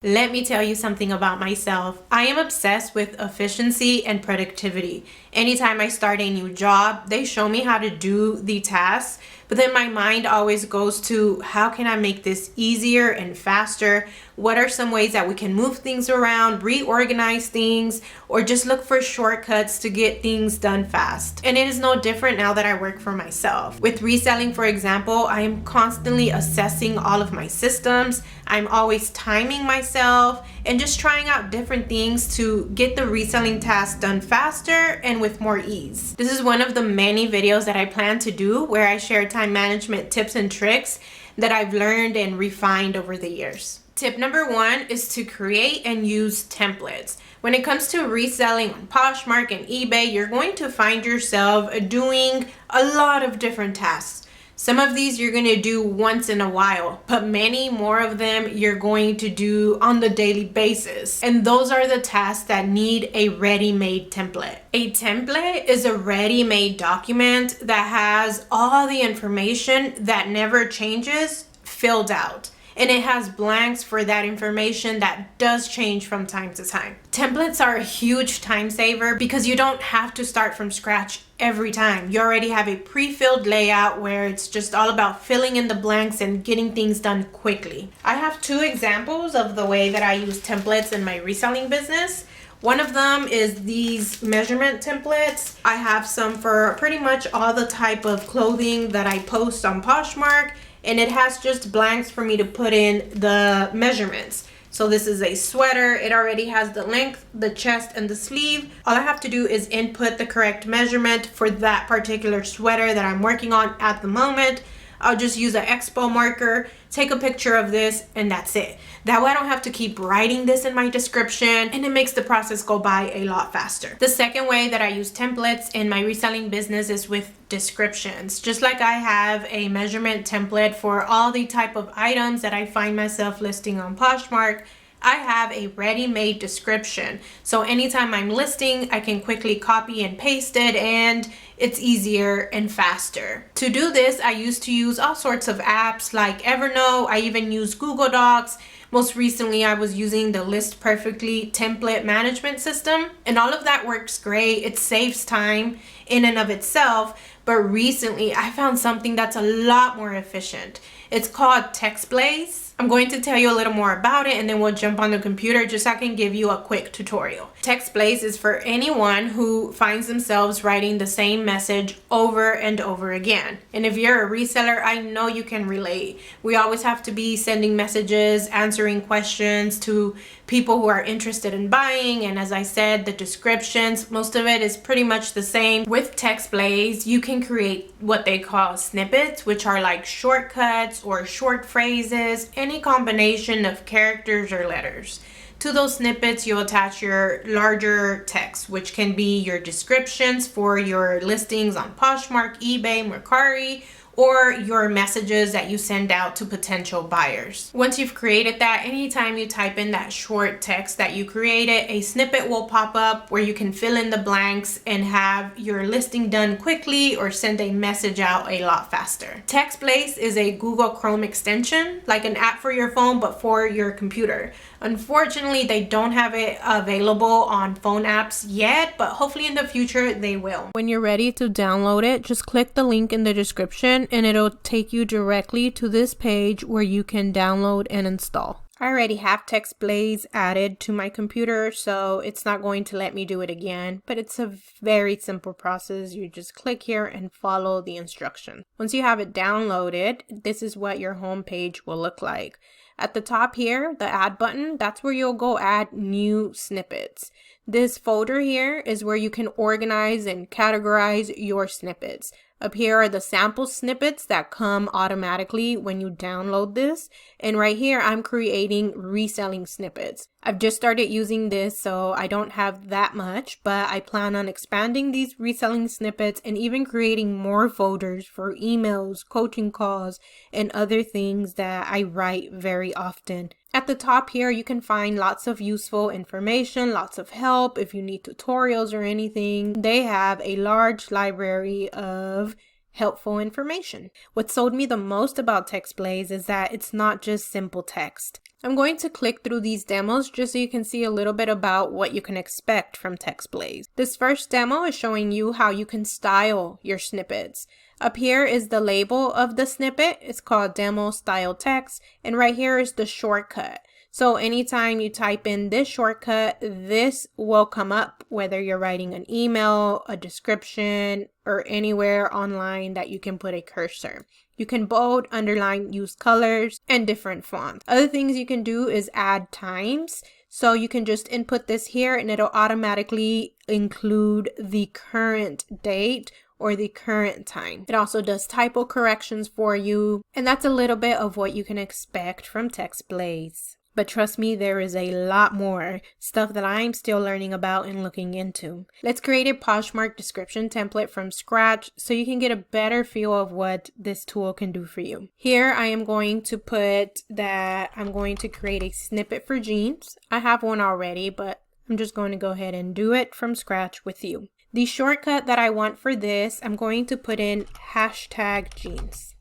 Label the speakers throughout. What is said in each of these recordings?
Speaker 1: Let me tell you something about myself. I am obsessed with efficiency and productivity. Anytime I start a new job, they show me how to do the tasks, but then my mind always goes to how can I make this easier and faster? What are some ways that we can move things around, reorganize things, or just look for shortcuts to get things done fast? And it is no different now that I work for myself. With reselling, for example, I am constantly assessing all of my systems. I'm always timing myself and just trying out different things to get the reselling task done faster and with more ease. This is one of the many videos that I plan to do where I share time management tips and tricks that I've learned and refined over the years. Tip number 1 is to create and use templates. When it comes to reselling on Poshmark and eBay, you're going to find yourself doing a lot of different tasks. Some of these you're going to do once in a while, but many more of them you're going to do on the daily basis. And those are the tasks that need a ready-made template. A template is a ready-made document that has all the information that never changes filled out. And it has blanks for that information that does change from time to time. Templates are a huge time saver because you don't have to start from scratch every time. You already have a pre-filled layout where it's just all about filling in the blanks and getting things done quickly. I have 2 examples of the way that I use templates in my reselling business. One of them is these measurement templates. I have some for pretty much all the type of clothing that I post on Poshmark, and it has just blanks for me to put in the measurements. So this is a sweater. It already has the length, the chest, and the sleeve. All I have to do is input the correct measurement for that particular sweater that I'm working on at the moment. I'll just use an expo marker, take a picture of this, and that's it. That way I don't have to keep writing this in my description, and it makes the process go by a lot faster. The second way that I use templates in my reselling business is with descriptions. Just like I have a measurement template for all the type of items that I find myself listing on Poshmark, I have a ready-made description. So anytime I'm listing, I can quickly copy and paste it, and it's easier and faster. To do this, I used to use all sorts of apps like Evernote. I even use Google Docs. Most recently, I was using the List Perfectly template management system, and all of that works great. It saves time in and of itself, but recently I found something that's a lot more efficient. It's called TextBlaze. I'm going to tell you a little more about it, and then we'll jump on the computer just so I can give you a quick tutorial. TextBlaze is for anyone who finds themselves writing the same message over and over again. And if you're a reseller, I know you can relate. We always have to be sending messages, answering questions to people who are interested in buying. And as I said, the descriptions, most of it is pretty much the same. With TextBlaze, you can create what they call snippets, which are like shortcuts or short phrases, any combination of characters or letters. To those snippets, you'll attach your larger text, which can be your descriptions for your listings on Poshmark, eBay, Mercari, or your messages that you send out to potential buyers. Once you've created that, anytime you type in that short text that you created, a snippet will pop up where you can fill in the blanks and have your listing done quickly or send a message out a lot faster. TextBlaze is a Google Chrome extension, like an app for your phone but for your computer. Unfortunately, they don't have it available on phone apps yet, but hopefully in the future they will. When you're ready to download it, just click the link in the description and it'll take you directly to this page where you can download and install. I already have TextBlaze added to my computer, so it's not going to let me do it again, but it's a very simple process. You just click here and follow the instructions. Once you have it downloaded, this is what your home page will look like. At the top here, the add button, that's where you'll go add new snippets. This folder here is where you can organize and categorize your snippets. Up here are the sample snippets that come automatically when you download this. And right here, I'm creating reselling snippets. I've just started using this, so I don't have that much, but I plan on expanding these reselling snippets and even creating more folders for emails, coaching calls, and other things that I write very often. At the top here, you can find lots of useful information, lots of help if you need tutorials or anything. They have a large library of helpful information. What sold me the most about Text Blaze is that it's not just simple text. I'm going to click through these demos just so you can see a little bit about what you can expect from Text Blaze. This first demo is showing you how you can style your snippets. Up here is the label of the snippet. It's called Demo Style Text, and right here is the shortcut. So anytime you type in this shortcut, this will come up, whether you're writing an email, a description, or anywhere online that you can put a cursor. You can bold, underline, use colors, and different fonts. Other things you can do is add times. So you can just input this here and it'll automatically include the current date or the current time. It also does typo corrections for you. And that's a little bit of what you can expect from Text Blaze. But trust me, there is a lot more stuff that I'm still learning about and looking into. Let's create a Poshmark description template from scratch so you can get a better feel of what this tool can do for you. Here I am going to put that I'm going to create a snippet for jeans. I have one already, but I'm just going to go ahead and do it from scratch with you. The shortcut that I want for this, I'm going to put in #jeans.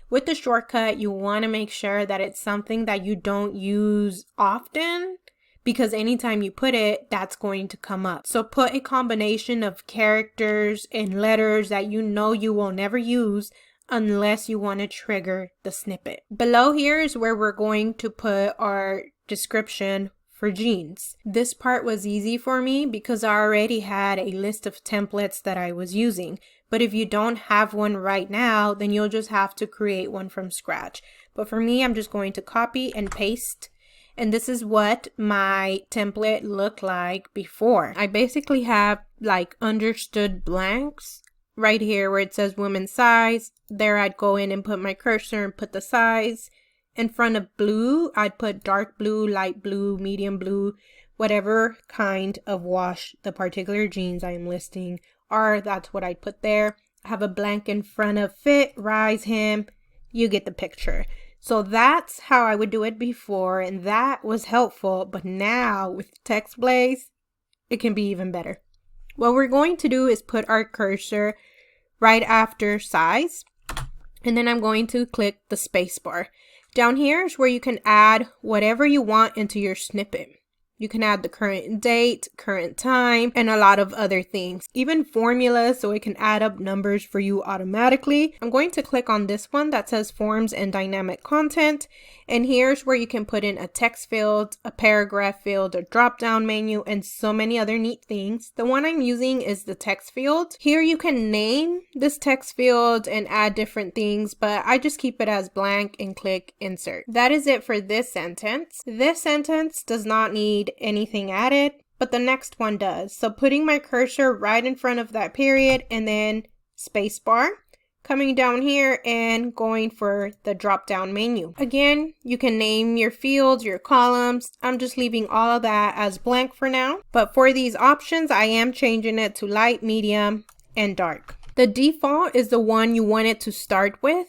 Speaker 1: With the shortcut, you want to make sure that it's something that you don't use often, because anytime you put it, that's going to come up. So put a combination of characters and letters that you know you will never use unless you want to trigger the snippet. Below here is where we're going to put our description for jeans. This part was easy for me because I already had a list of templates that I was using. But if you don't have one right now, then you'll just have to create one from scratch. But for me, I'm just going to copy and paste. And this is what my template looked like before. I basically have like understood blanks right here where it says women's size. There I'd go in and put my cursor and put the size. In front of blue, I'd put dark blue, light blue, medium blue, whatever kind of wash the particular jeans I am listing are, that's what I put there. I have a blank in front of fit, rise, hem. You get the picture. So that's how I would do it before, and that was helpful. But now with Text Blaze, it can be even better. What we're going to do is put our cursor right after size, and then I'm going to click the space bar. Down here is where you can add whatever you want into your snippet. You can add the current date, current time, and a lot of other things. Even formulas, so it can add up numbers for you automatically. I'm going to click on this one that says Forms and Dynamic Content. And here's where you can put in a text field, a paragraph field, a drop-down menu, and so many other neat things. The one I'm using is the text field. Here you can name this text field and add different things, but I just keep it as blank and click Insert. That is it for this sentence. This sentence does not need anything added, but the next one does. So putting my cursor right in front of that period and then space bar, coming down here and going for the drop down menu. Again, you can name your fields, your columns. I'm just leaving all of that as blank for now, but for these options I am changing it to light, medium, and dark. The default is the one you want it to start with.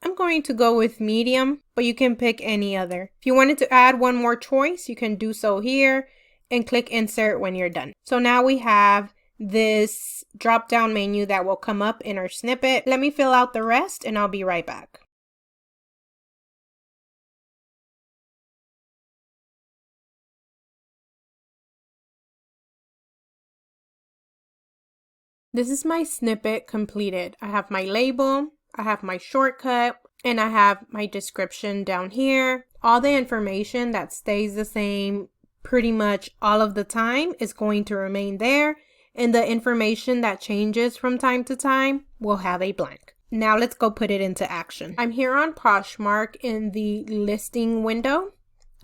Speaker 1: I'm going to go with medium, but you can pick any other. If you wanted to add one more choice, you can do so here and click Insert when you're done. So now we have this drop down menu that will come up in our snippet. Let me fill out the rest and I'll be right back. This is my snippet completed. I have my label, I have my shortcut, and I have my description down here. All the information that stays the same pretty much all of the time is going to remain there. And the information that changes from time to time will have a blank. Now let's go put it into action. I'm here on Poshmark in the listing window.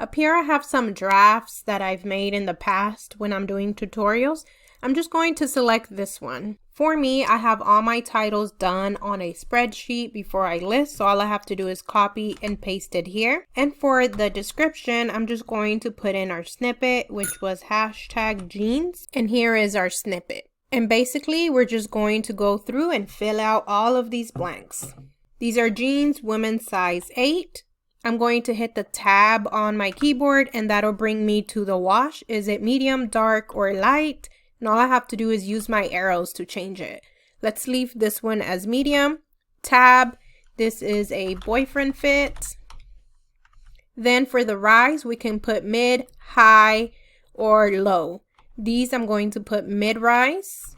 Speaker 1: Up here I have some drafts that I've made in the past when I'm doing tutorials. I'm just going to select this one. For me, I have all my titles done on a spreadsheet before I list, so all I have to do is copy and paste it here. And for the description, I'm just going to put in our snippet, which was #jeans. And here is our snippet. And basically, we're just going to go through and fill out all of these blanks. These are jeans, women's size 8. I'm going to hit the tab on my keyboard, and that'll bring me to the wash. Is it medium, dark, or light? And all I have to do is use my arrows to change it. Let's leave this one as medium. tab, this is a boyfriend fit. Then for the rise, we can put mid, high, or low. These I'm going to put mid rise.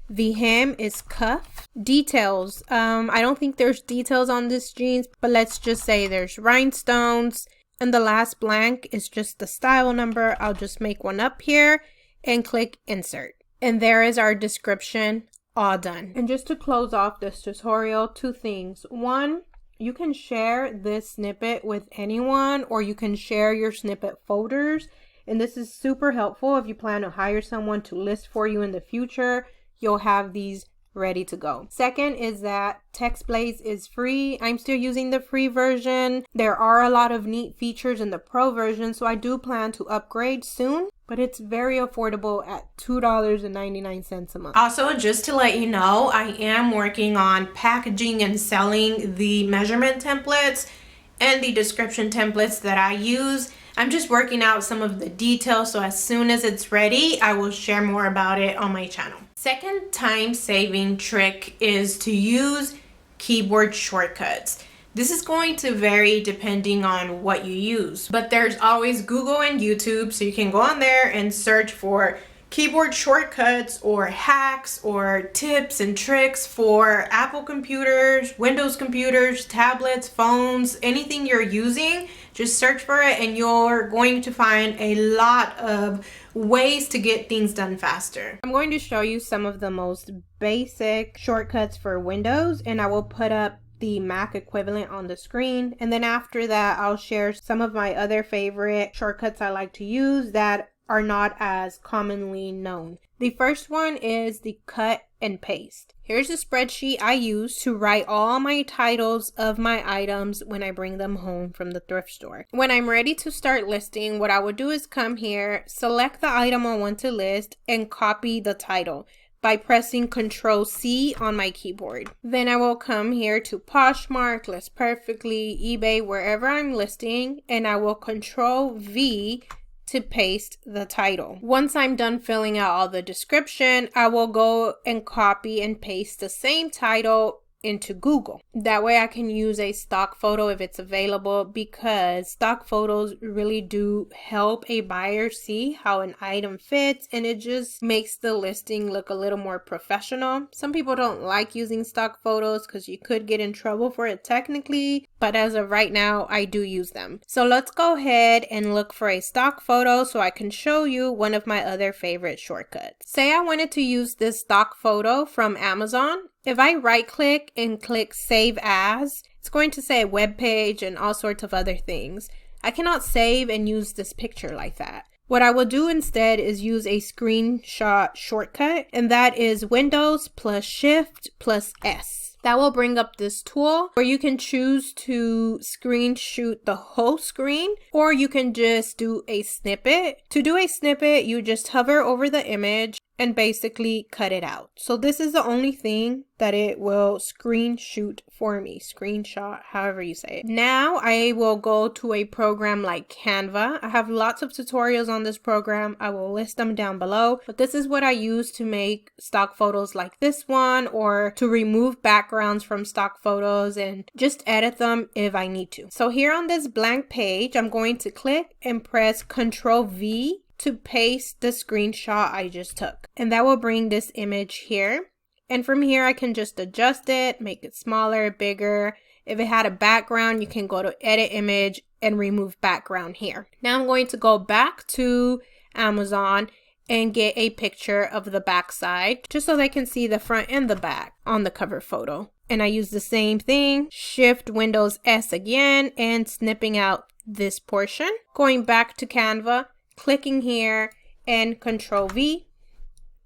Speaker 1: The hem is cuff. Details. I don't think there's details on this jeans, but let's just say there's rhinestones. And the last blank is just the style number. I'll just make one up here and click insert. And there is our description all done. And just to close off this tutorial, two things. One, you can share this snippet with anyone, or you can share your snippet folders. And this is super helpful if you plan to hire someone to list for you in the future. You'll have these ready to go. Second is that TextBlaze is free. I'm still using the free version. There are a lot of neat features in the pro version, so I do plan to upgrade soon, but it's very affordable at $2.99 a month. Also, just to let you know, I am working on packaging and selling the measurement templates and the description templates that I use. I'm just working out some of the details, so as soon as it's ready, I will share more about it on my channel. Second time-saving trick is to use keyboard shortcuts. This is going to vary depending on what you use, but there's always Google and YouTube, so you can go on there and search for keyboard shortcuts or hacks or tips and tricks for Apple computers, Windows computers, tablets, phones, anything you're using. Just search for it and you're going to find a lot of ways to get things done faster. I'm going to show you some of the most basic shortcuts for Windows, and I will put up the Mac equivalent on the screen. And then after that, I'll share some of my other favorite shortcuts I like to use that are not as commonly known. The first one is the cut and paste. Here's a spreadsheet I use to write all my titles of my items when I bring them home from the thrift store. When I'm ready to start listing, what I would do is come here, select the item I want to list, and copy the title by pressing Ctrl+C on my keyboard. Then I will come here to Poshmark, List Perfectly, eBay, wherever I'm listing, and I will Ctrl+V to paste the title. Once I'm done filling out all the description, I will go and copy and paste the same title into Google. That way I can use a stock photo if it's available, because stock photos really do help a buyer see how an item fits, and it just makes the listing look a little more professional. Some people don't like using stock photos because you could get in trouble for it technically, but as of right now, I do use them. So let's go ahead and look for a stock photo so I can show you one of my other favorite shortcuts. Say I wanted to use this stock photo from Amazon. If I right click and click Save As, it's going to say web page and all sorts of other things. I cannot save and use this picture like that. What I will do instead is use a screenshot shortcut, and that is Windows plus Shift plus S. That will bring up this tool where you can choose to screenshot the whole screen, or you can just do a snippet. To do a snippet, you just hover over the image and basically cut it out. So this is the only thing that it will screenshot for me. Screenshot, however you say it. Now I will go to a program like Canva. I have lots of tutorials on this program. I will list them down below. But this is what I use to make stock photos like this one, or to remove backgrounds from stock photos and just edit them if I need to. So here on this blank page, I'm going to click and press Ctrl+V to paste the screenshot I just took. And that will bring this image here. And from here, I can just adjust it, make it smaller, bigger. If it had a background, you can go to Edit Image and remove background here. Now I'm going to go back to Amazon and get a picture of the back side, just so they can see the front and the back on the cover photo. And I use the same thing, Shift Windows S again, and snipping out this portion. Going back to Canva, clicking here and Ctrl+V,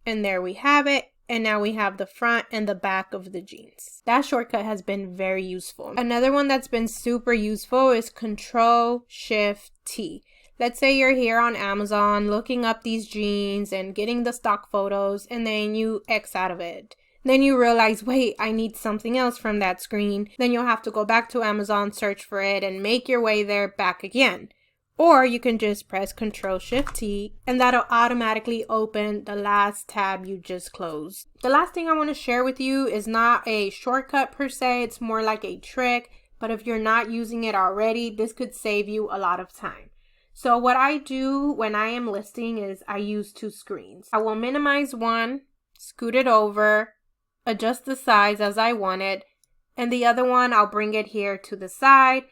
Speaker 1: and there we have it. And now we have the front and the back of the jeans. That shortcut has been very useful. Another one that's been super useful is Ctrl+Shift+T. Let's say you're here on Amazon looking up these jeans and getting the stock photos, and then you X out of it. Then you realize, wait, I need something else from that screen. Then you'll have to go back to Amazon, search for it, and make your way there back again. Or you can just press Ctrl+Shift+T and that'll automatically open the last tab you just closed. The last thing I want to share with you is not a shortcut per se, it's more like a trick, but if you're not using it already, this could save you a lot of time. So what I do when I am listing is I use two screens. I will minimize one, scoot it over, adjust the size as I want it, and the other one I'll bring it here to the side.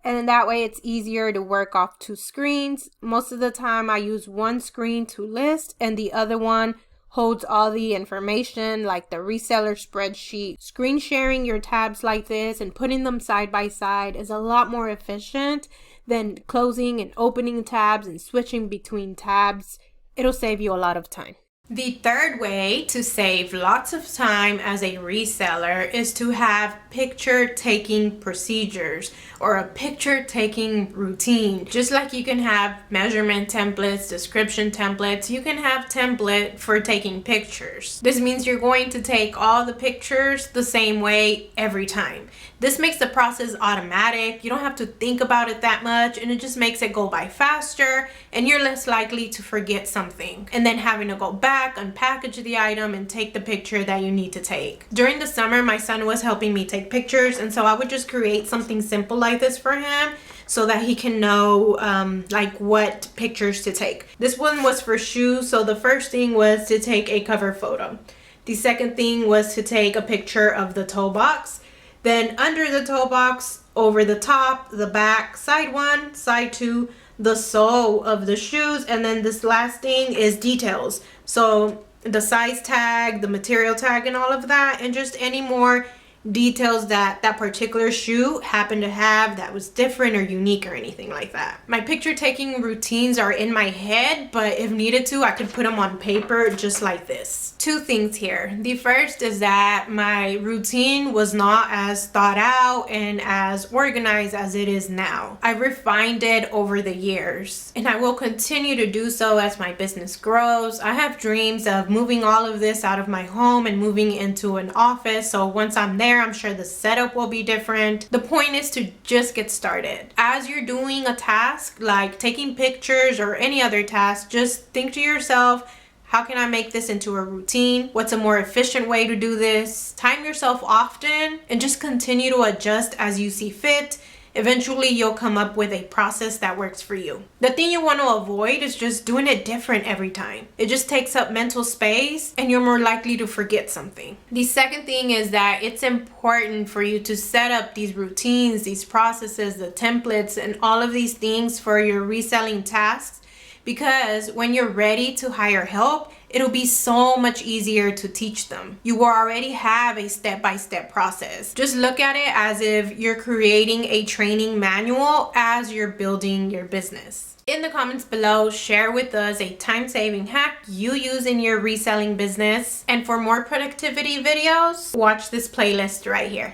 Speaker 1: And then that way it's easier to work off two screens. Most of the time I use one screen to list and the other one holds all the information like the reseller spreadsheet. Screen sharing your tabs like this and putting them side by side is a lot more efficient than closing and opening tabs and switching between tabs. It'll save you a lot of time. The third way to save lots of time as a reseller is to have picture taking procedures or a picture taking routine. Just like you can have measurement templates, description templates, you can have template for taking pictures. This means you're going to take all the pictures the same way every time. This makes the process automatic. You don't have to think about it that much and it just makes it go by faster and you're less likely to forget something and then having to go back, unpackage the item and take the picture that you need to take. During the summer, my son was helping me take pictures and so I would just create something simple like this for him so that he can know like what pictures to take. This one was for shoes, so the first thing was to take a cover photo. The second thing was to take a picture of the toe box. Then under the toe box, over the top, the back, side one, side two, the sole of the shoes, and then this last thing is details. So the size tag, the material tag, and all of that, and just any more details that that particular shoe happened to have that was different or unique or anything like that. My picture taking routines are in my head, but if needed to, I could put them on paper just like this. Two things here. The first is that my routine was not as thought out and as organized as it is now. I refined it over the years and I will continue to do so as my business grows. I have dreams of moving all of this out of my home and moving into an office, so once I'm there, I'm sure the setup will be different. The point is to just get started. As you're doing a task like taking pictures or any other task, just think to yourself, how can I make this into a routine? What's a more efficient way to do this? Time yourself often and just continue to adjust as you see fit. Eventually you'll come up with a process that works for you. The thing you want to avoid is just doing it different every time. It just takes up mental space and you're more likely to forget something. The second thing is that it's important for you to set up these routines, these processes, the templates, and all of these things for your reselling tasks, because when you're ready to hire help, it'll be so much easier to teach them. You will already have a step-by-step process. Just look at it as if you're creating a training manual as you're building your business. In the comments below, share with us a time-saving hack you use in your reselling business. And for more productivity videos, watch this playlist right here.